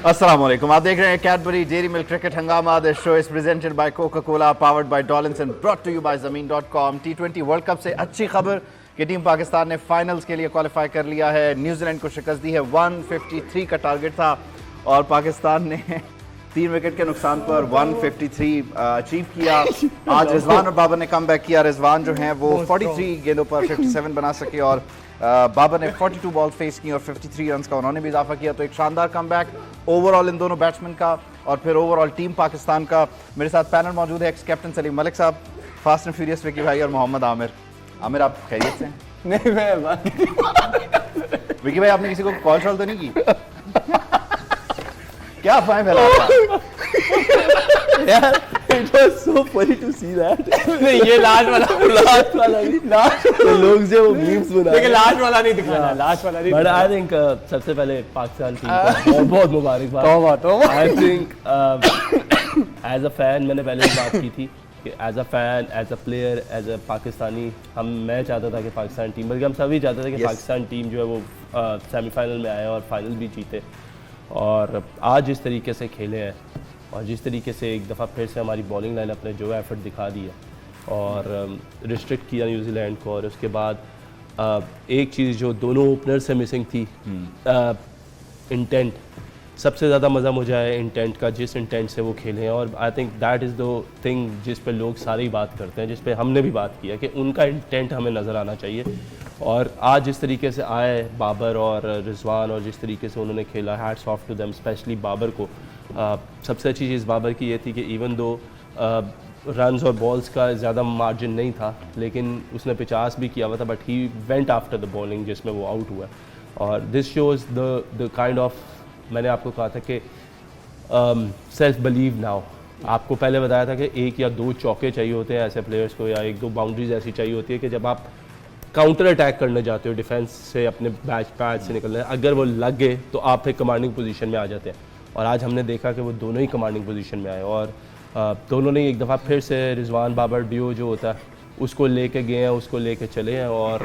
अस्सलाम वालेकुम, आप देख रहे हैं कैडबरी डेयरी मिल्क क्रिकेट हंगामा। This show is presented by Coca Cola, powered by Dollins and brought to you by ज़मीन.com। T20 वर्ल्ड कप से अच्छी खबर कि टीम पाकिस्तान ने फाइनल्स के लिए क्वालिफाई कर लिया है। न्यूजीलैंड को शिकस्त दी है। 153 का टारगेट था और पाकिस्तान ने 3 विकेट के नुकसान पर 153 अचीव किया। आज रिजवान और बाबर ने कम बैक किया। रिजवान जो हैं वो 43 गेंदों पर 57 बना सके और बाबर ने 42 बॉल फेस की और 53 रन का उन्होंने भी इजाफा किया। तो एक शानदार कमबैक ओवरऑल इन दोनों बैट्समैन का और फिर ओवरऑल टीम पाकिस्तान का। मेरे साथ पैनल मौजूद है एक्स कैप्टन सलीम मलिक साहब, फास्ट एंड फ्यूरियस विकी भाई और मोहम्मद आमिर। आमिर, आप खैरियत से हैं? नहीं मैं विकी भाई, आपने किसी को कॉल शॉल तो नहीं की? क्या अफवाहें फैला रहा है? यार it was so funny to see that। नहीं, ये लास्ट वाला नहीं, लास्ट लोग जो मीम्स बना रहे हैं, लास्ट वाला नहीं दिखाना, लास्ट वाला नहीं। बट आई थिंक सबसे पहले पाकिस्तान टीम को बहुत बहुत मुबारकबाद। तौबा I think as a fan, मैंने पहले भी बात की थी कि as a fan, as a player, as a Pakistani, मैं चाहता था कि पाकिस्तान टीम, बल्कि हम सभी चाहते थे कि पाकिस्तान टीम जो है वो सेमीफाइनल में आए और फाइनल भी जीते। और आज जिस तरीके से खेले हैं और जिस तरीके से एक दफ़ा फिर से हमारी बॉलिंग लाइनअप ने जो एफर्ट दिखा दी है और रिस्ट्रिक्ट किया न्यूजीलैंड को, और उसके बाद एक चीज़ जो दोनों ओपनर से मिसिंग थी, इंटेंट। सबसे ज़्यादा मज़ा मुझे आया इंटेंट का, जिस इंटेंट से वो खेले हैं। और I think that is the thing जिस पे लोग सारे ही बात करते हैं, जिस पे हमने भी बात की है कि उनका इंटेंट हमें नज़र आना चाहिए। और आज जिस तरीके से आए बाबर और रिजवान और जिस तरीके से उन्होंने खेला, hats off to them, specially Babar को। सबसे अच्छी चीज़ बाबर की ये थी कि इवन दो रन्स और बॉल्स का ज़्यादा मार्जिन नहीं था, लेकिन उसने 50 भी किया हुआ था, but he went after the bowling जिसमें वो आउट हुआ। और this shows the kind of, मैंने आपको कहा था कि सेल्फ बिलीव नाउ। आपको पहले बताया था कि 1 या 2 चौके चाहिए होते हैं ऐसे प्लेयर्स को, या 1-2 बाउंड्रीज ऐसी चाहिए होती है कि जब आप काउंटर अटैक करने जाते हो, डिफेंस से अपने पैच से निकलना है, अगर वो लग गए तो आप फिर कमांडिंग पोजीशन में आ जाते हैं। और आज हमने देखा कि वो दोनों ही कमांडिंग पोजीशन में आए और दोनों ने एक दफ़ा फिर से रिजवान बाबर डियो जो होता है उसको लेके गए हैं, उसको लेके चले हैं। और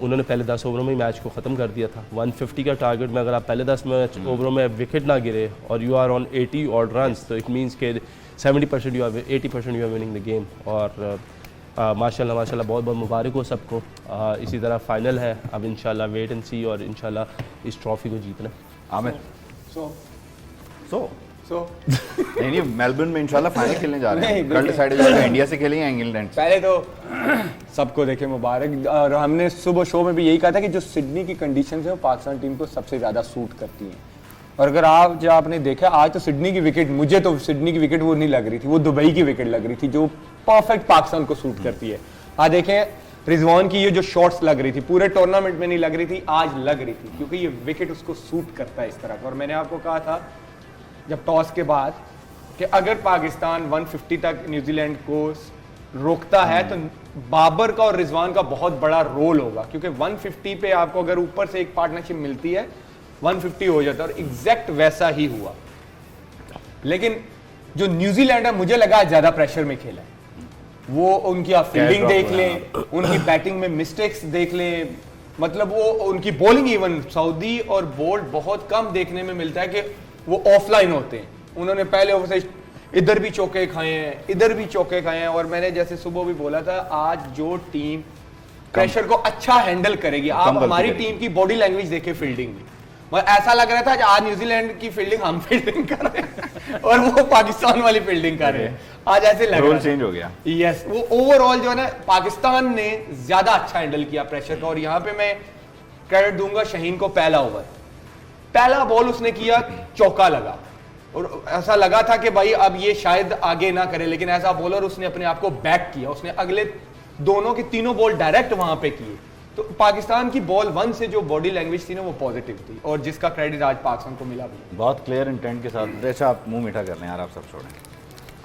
उन्होंने पहले 10 ओवरों में ही मैच को ख़त्म कर दिया था। 150 का टारगेट में अगर आप पहले 10 ओवरों में विकेट ना गिरे और you are on 80 odd runs, तो इट मीन्स के 70% you are 80% you are winning the game. और माशाल्लाह माशाल्लाह, बहुत बहुत मुबारक हो सबको। इसी तरह फाइनल है, अब इंशाल्लाह वेट एंड सी और इंशाल्लाह इस ट्रॉफी को जीतना। आमिर, सो नहीं मेलबर्न में इंशाल्लाह फाइनल खेलने जा रहे हैं। कल डिसाइड हो इंडिया से खेलेंगे इंग्लैंड से। पहले तो सबको देखे मुबारक। और हमने सुबह शो में भी यही कहा था कि जो सिडनी की कंडीशंस है वो पाकिस्तान टीम को सबसे ज़्यादा सूट करती हैं। और अगर आपने देखा आज तो सिडनी की विकेट, मुझे तो सिडनी की विकेट वो नहीं लग रही थी, वो दुबई की विकेट लग रही थी जो परफेक्ट पाकिस्तान को सूट करती है। आज देखें रिजवान की ये जो शॉट्स लग रही थी पूरे टूर्नामेंट में नहीं लग रही थी, आज लग रही थी, क्योंकि ये विकेट उसको सूट करता है इस तरह का। और मैंने आपको कहा था जब टॉस के बाद कि अगर पाकिस्तान 150 तक न्यूजीलैंड को रोकता है तो बाबर का और रिजवान का बहुत बड़ा रोल होगा, क्योंकि 150 पे आपको अगर ऊपर से एक पार्टनरशिप मिलती है 150 हो जाता है। और एग्जैक्ट वैसा ही हुआ। लेकिन जो न्यूजीलैंड है मुझे लगा ज्यादा प्रेशर में खेला है। वो उनकी आप फील्डिंग देख लें, उनकी बैटिंग में मिस्टेक्स देख लें, मतलब वो उनकी बॉलिंग, इवन सऊदी और बोल्ट बहुत कम देखने में मिलता है कि वो ऑफलाइन होते हैं। उन्होंने पहले ओवर से इधर भी चौके खाए हैं, इधर भी चौके खाए हैं। और मैंने जैसे सुबह भी बोला था, आज जो टीम प्रेशर को अच्छा हैंडल करेगी, आप हमारी टीम की बॉडी लैंग्वेज देखे फील्डिंग में, ऐसा लग रहा था आज न्यूजीलैंड की फील्डिंग हम फील्डिंग कर रहे हैं और वो पाकिस्तान वाली फील्डिंग कर रहे हैं। आज ऐसे लग रहा है चेंज हो गया। यस, वो ओवरऑल जो है ना पाकिस्तान ने ज्यादा अच्छा हैंडल किया प्रेशर का। और यहाँ पे मैं क्रेडिट दूंगा शहीन को। पहला ओवर, पहला बॉल उसने किया, चौका लगा और ऐसा लगा था कि भाई अब ये शायद आगे ना करे, लेकिन ऐसा बॉलर उसने अपने आप को बैक किया। उसने अगले दोनों के तीनों बॉल डायरेक्ट वहां पे किए। तो पाकिस्तान की बॉल 1 से जो बॉडी लैंग्वेज थी ना वो पॉजिटिव थी, और जिसका क्रेडिट आज पाकिस्तान को मिला भी। बहुत क्लियर इंटेंट के साथ। अच्छा, आप मुंह मीठा कर रहे हैं यार, आप सब छोड़ें।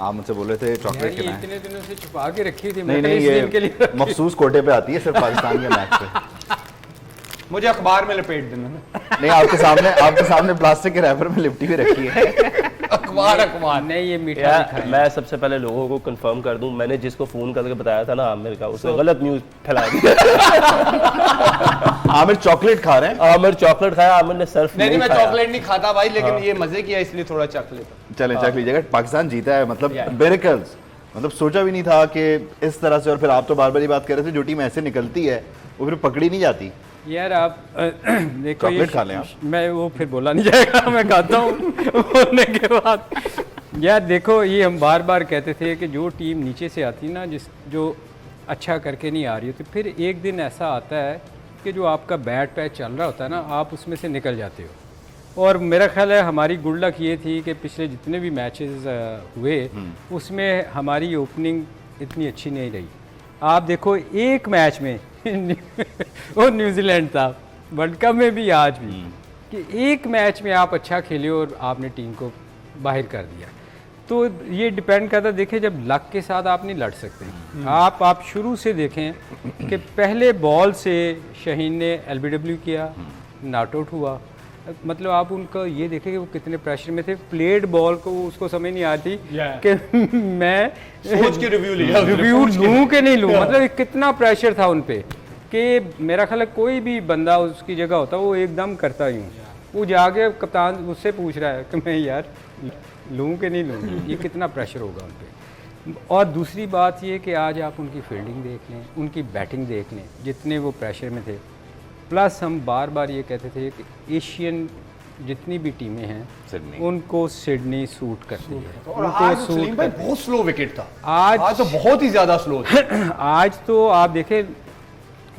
आप मुझसे बोले थे चॉकलेट खिलाएं। इतने दिनों से छुपा के रखी थी। नहीं, ये मखसूस कोटे पे आती है सिर्फ पाकिस्तान के मैच पे। मुझे अखबार में लपेट देना ना। नहीं, आपके सामने प्लास्टिक के रैपर में लिपटी हुई रखी है। अखबार नहीं, ये मीठा यार लिखा है। मैं सबसे पहले लोगों को कंफर्म कर दूं, मैंने जिसको फोन करके बताया था ना आमिर का, उसने गलत न्यूज फैला दी। आमिर चॉकलेट खा रहे हैं। आमिर चॉकलेट खाया, आमिर ने सर्फ नहीं मैं खाया। चॉकलेट नहीं खाता भाई, लेकिन ये मजे किया इसलिए थोड़ा चख लेता। चलें चख लीजिएगा, पाकिस्तान जीता है, मतलब मिरेकल्स, मतलब सोचा भी नहीं था कि इस तरह से। और फिर आप तो बार बार ही बात कर रहे थे, जो टीम ऐसे निकलती है वो फिर पकड़ी नहीं जाती। यार आप देखो, चॉकलेट खा लें आप। मैं वो फिर बोला नहीं जाएगा, मैं खाता हूँ बोलने के बाद। यार देखो, ये हम बार बार कहते थे कि जो टीम नीचे से आती है ना, जो अच्छा करके नहीं आ रही होती, फिर एक दिन ऐसा आता है कि जो आपका बैट पैच चल रहा होता है ना, आप उसमें से निकल जाते हो। और मेरा ख्याल है हमारी गुड लक ये थी कि पिछले जितने भी मैचेस हुए उसमें हमारी ओपनिंग इतनी अच्छी नहीं रही। आप देखो एक मैच में वो न्यूजीलैंड था, वर्ल्ड कप में भी आज भी, कि एक मैच में आप अच्छा खेले और आपने टीम को बाहर कर दिया। तो ये डिपेंड करता है, देखिए जब लक के साथ आप नहीं लड़ सकते। आप शुरू से देखें कि पहले बॉल से शहीन ने एलबीडब्ल्यू किया, नॉट आउट हुआ। मतलब आप उनका ये देखें कि वो कितने प्रेशर में थे। प्लेड बॉल को उसको समझ नहीं आती कि मैं सोच के रिव्यू लिया, रिव्यू लूँ कि नहीं लूँ। मतलब कितना प्रेशर था उन पे कि मेरा ख्याल है कोई भी बंदा उसकी जगह होता वो एकदम करता यूँ। वो जाके कप्तान उससे पूछ रहा है कि मैं यार लूँ कि नहीं लूँ, ये कितना प्रेशर होगा उन पे। और दूसरी बात ये कि आज आप उनकी फील्डिंग देख लें, उनकी बैटिंग देख लें, जितने वो प्रेशर में थे। प्लस हम बार बार ये कहते थे कि एशियन जितनी भी टीमें हैं उनको सिडनी सूट करती है। और उनको आज सूट सलीम भाई करती है। बहुत स्लो विकेट था आज तो बहुत ही ज्यादा स्लो था। आज तो आप देखें,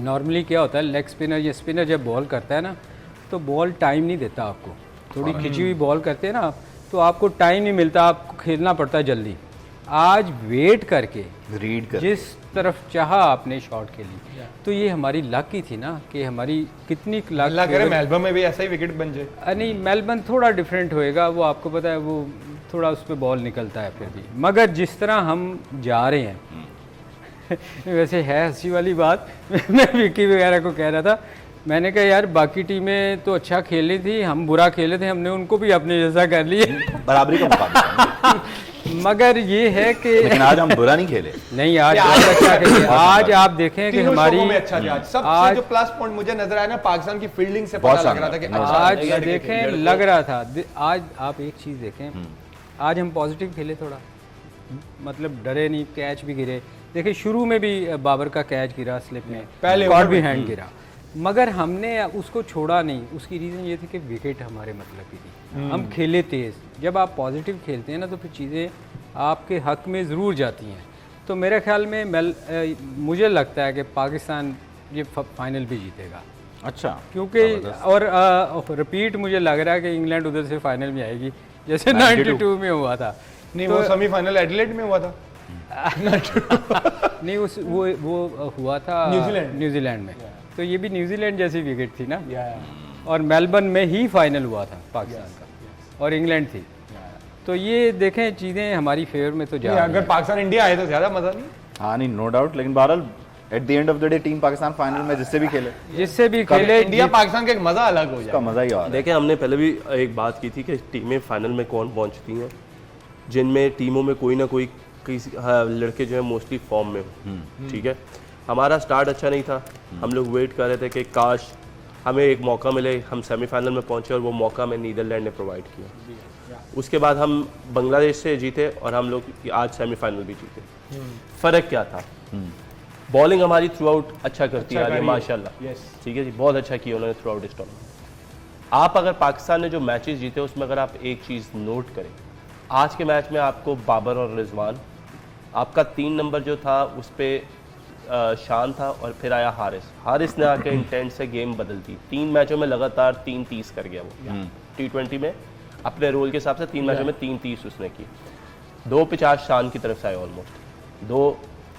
नॉर्मली क्या होता है, लेग स्पिनर या स्पिनर जब बॉल करता है ना, तो बॉल टाइम नहीं देता आपको। थोड़ी खिंची हुई बॉल करते हैं ना, तो आपको टाइम नहीं मिलता, आपको खेलना पड़ता है जल्दी। आज वेट करके रीड कर जिस तरफ चाहा आपने शॉट खेली, तो ये हमारी लक ही थी ना कि हमारी कितनी अल्लाह करे लक। मेलबर्न में भी ऐसा ही विकेट बन जाए। नहीं, मेलबर्न थोड़ा डिफरेंट होएगा, वो आपको पता है, वो थोड़ा उस पर बॉल निकलता है फिर भी। मगर जिस तरह हम जा रहे हैं वैसे है हंसी वाली बात मैं विकी वगैरह को कह रहा था, मैंने कहा यार बाकी टीमें तो अच्छा खेली थी, हम बुरा खेले थे, हमने उनको भी अपने जैसा कर लिया। बराबरी का मुकाबला है। मगर ये है कि लेकिन आज हम बुरा नहीं खेले। नहीं, आज बहुत अच्छा खेले। आज आप देखें कि तीनों हमारी शोबों में अच्छा था। आज सबसे आज- जो प्लस पॉइंट मुझे नजर आया ना, पाकिस्तान की फील्डिंग से बहुत पता लग रहा था कि अच्छा आज लड़के देखें खेल रहे लग रहा था। आज आप एक चीज़ देखें, आज हम पॉजिटिव खेले थोड़ा, मतलब डरे नहीं, कैच भी गिरे। देखिए शुरू में भी बाबर का कैच गिरा स्लिप में, पहले कॉर्ड ओवर भी में। हैंड गिरा, मगर हमने उसको छोड़ा नहीं। उसकी रीज़न ये थी कि विकेट हमारे मतलब की थी, हम खेले तेज़। जब आप पॉजिटिव खेलते हैं ना, तो फिर चीज़ें आपके हक में ज़रूर जाती हैं। तो मेरे ख्याल में मुझे लगता है कि पाकिस्तान ये फाइनल भी जीतेगा। अच्छा, क्योंकि और रिपीट मुझे लग रहा है कि इंग्लैंड उधर से फाइनल में आएगी, जैसे 92 में हुआ था। नहीं, तो- वो सेमीफाइनल एडिलेड में हुआ था। नहीं, वो हुआ था न्यूजीलैंड में। तो ये भी न्यूजीलैंड जैसी विकेट थी ना, और मेलबर्न में ही फाइनल हुआ था पाकिस्तान का, और इंग्लैंड थी। तो ये देखें चीज़ें हमारी फेवर में तो जा रही अगर हैं। पाकिस्तान इंडिया आए तो ज्यादा मजा नहीं। हाँ नहीं, नो डाउट। लेकिन बहरहाल at the end of the day team Pakistan final में जिससे भी खेले जिससे भी खेले इंडिया पाकिस्तान का एक मजा अलग हो उसका जाए। मजा ही और है। देखिए हमने पहले भी एक बात की थी कि टीमें फाइनल में कौन पहुंचती हैं, जिनमें टीमों में कोई ना कोई किसी लड़के जो है मोस्टली फॉर्म में हो। ठीक है, हमारा स्टार्ट अच्छा नहीं था, हम लोग वेट कर रहे थे कि काश हमें एक मौका मिले, हम सेमीफाइनल में पहुंचे, और वो मौका हमें नीदरलैंड ने प्रोवाइड किया। उसके बाद हम बांग्लादेश से जीते और हम लोग आज सेमीफाइनल भी जीते। फ़र्क क्या था? बॉलिंग हमारी थ्रू आउट अच्छा करती आ रही है माशाल्लाह। ठीक है जी, बहुत अच्छा किया उन्होंने थ्रू आउट इस टूर्नामेंट। आप अगर पाकिस्तान ने जो मैचेस जीते उसमें अगर आप एक चीज़ नोट करें, आज के मैच में आपको बाबर और रिजवान, आपका 3 नंबर जो था उस पर शान था, और फिर आया हारिस ने आके इंटेंट से गेम बदल दी। 3 मैचों में लगातार 3-30 कर गया वो। T20 में अपने रोल के हिसाब से 3 मैचों में 3-30 उसने की। 2-50 शान की तरफ से आए, ऑलमोस्ट 2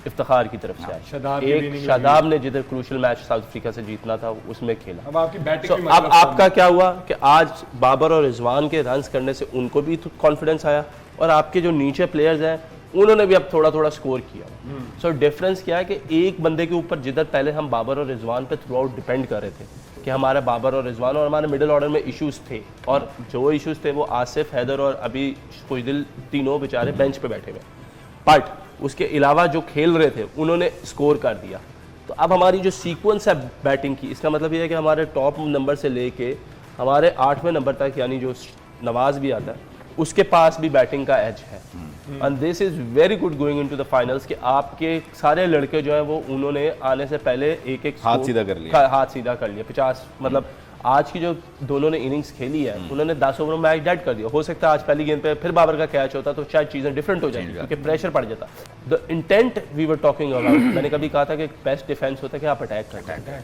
इफ्तिखार की तरफ से शादाब आए, की एक winning शादाब ने जिधर क्रूशल मैच साउथ अफ्रीका से जीतना था उसमें खेला। अब आपकी बैटिंग So, भी अब मतलब आपका क्या हुआ कि आज बाबर और रिजवान के रन्स करने से उनको भी कॉन्फिडेंस आया, और आपके जो नीचे प्लेयर्स हैं उन्होंने भी अब थोड़ा थोड़ा स्कोर किया। सो डिफरेंस क्या है कि एक बंदे के ऊपर जिधर पहले हम बाबर और रिजवान पे थ्रू आउट डिपेंड कर रहे थे, कि हमारे बाबर और रिजवान और हमारे मिडिल ऑर्डर में इश्यूज थे, और जो इश्यूज थे वो आसिफ, हैदर और अभी खुशदिल तीनों बेचारे बेंच पे बैठे हुए, बट उसके अलावा जो खेल रहे थे उन्होंने स्कोर कर दिया। तो अब हमारी जो सीक्वेंस है बैटिंग की, इसका मतलब ये है कि हमारे टॉप नंबर से लेके हमारे 8वें नंबर तक, यानी जो नवाज भी आता है उसके पास भी बैटिंग का एज है। And this is very good going into the finals कि आपके सारे लड़के जो है वो उन्होंने आने से पहले एक एक हाथ सीधा कर लिया। हाथ सीधा कर लिया। 50 मतलब आज की जो दोनों ने इनिंग्स खेली है उन्होंने 10 ओवर में मैच डेड कर दिया। हो सकता है आज पहली गेंद पे फिर बाबर का कैच होता तो शायद चीज़ें डिफरेंट हो जाएंगी क्योंकि प्रेशर पड़ जाता। The intent we were talking about, मैंने कभी कहा था कि बेस्ट डिफेंस होता है कि आप अटैक करते हैं,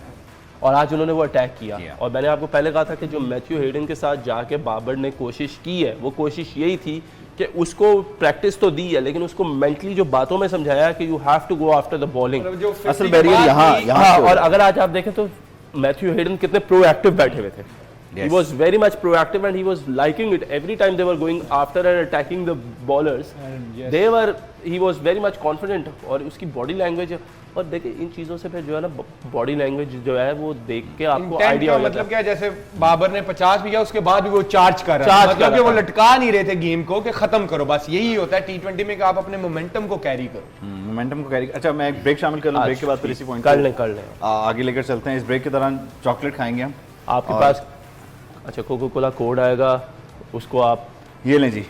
और आज उन्होंने वो अटैक किया। और मैंने आपको पहले कहा था कि जो मैथ्यू हेडन के साथ जाके बाबर ने कोशिश की है वो कोशिश यही थी कि उसको प्रैक्टिस तो दी है लेकिन उसको मेंटली जो बातों में समझाया कि you have to go after the bowling. असल बैरियर यहाँ और अगर आज आप देखें तो मैथ्यू हेडन कितने प्रोएक्टिव बैठे हुए थे। He was very much proactive and he was liking it. Every time they were going after and attacking the bowlers, he was very much confident। और उसकी बॉडी लैंग्वेज, और देखिए इन चीज़ों से फिर जो है ना बॉडी लैंग्वेज जो है वो देख के आपको आइडिया हो जाता है। मतलब क्या, जैसे बाबर ने 50 भी किया उसके बाद भी वो चार्ज कर रहा है, मतलब कि वो लटका नहीं रहे थे गेम को कि खत्म करो, बस यही होता है T20 में कि आप अपने मोमेंटम को कैरी करो। मोमेंटम को कैरी। अच्छा मैं एक ब्रेक शामिल कर लूँ, ब्रेक के बाद फिर इसी पॉइंट कर लें आगे लेकर चलते हैं। इस ब्रेक के दौरान चॉकलेट खाएंगे हम आपके पास। अच्छा कोको कोला कोड आएगा, उसको आप ये लें जी।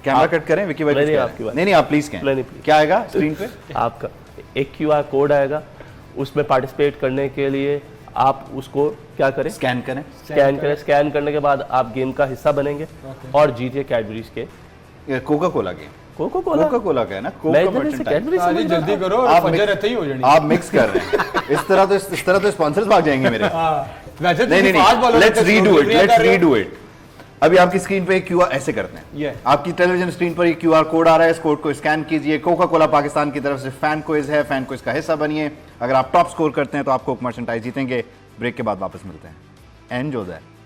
कैमरा कट करें विकी भाई? नहीं आपकी बात नहीं आप प्लीज कहें। क्या आएगा स्क्रीन पे? आपका एक QR कोड आएगा, उसमें पार्टिसिपेट करने के लिए आप उसको क्या करें, स्कैन करें। स्कैन करने के बाद आप गेम का हिस्सा बनेंगे और जीतिए कैडबरीज के कोका कोला के कोको कोला का है ना, जल्दी करो, आप मिक्स कर रहे हैं। इस तरह तो स्पॉन्सर्स भाग जाएंगे मेरे। नहीं, लेट्स रीडू इट। अभी आपकी स्क्रीन पे क्यूआर ऐसे करते हैं, आपकी टेलीविजन स्क्रीन पर ये क्यूआर कोड आ रहा है, इस कोड को स्कैन कीजिए। कोका कोला पाकिस्तान की तरफ से फैन क्विज है, फैन क्विज का हिस्सा बनिए। अगर आप टॉप स्कोर करते हैं तो आपको मर्चेंडाइज जीतेंगे। ब्रेक के बाद वापस मिलते हैं। Enjoy that.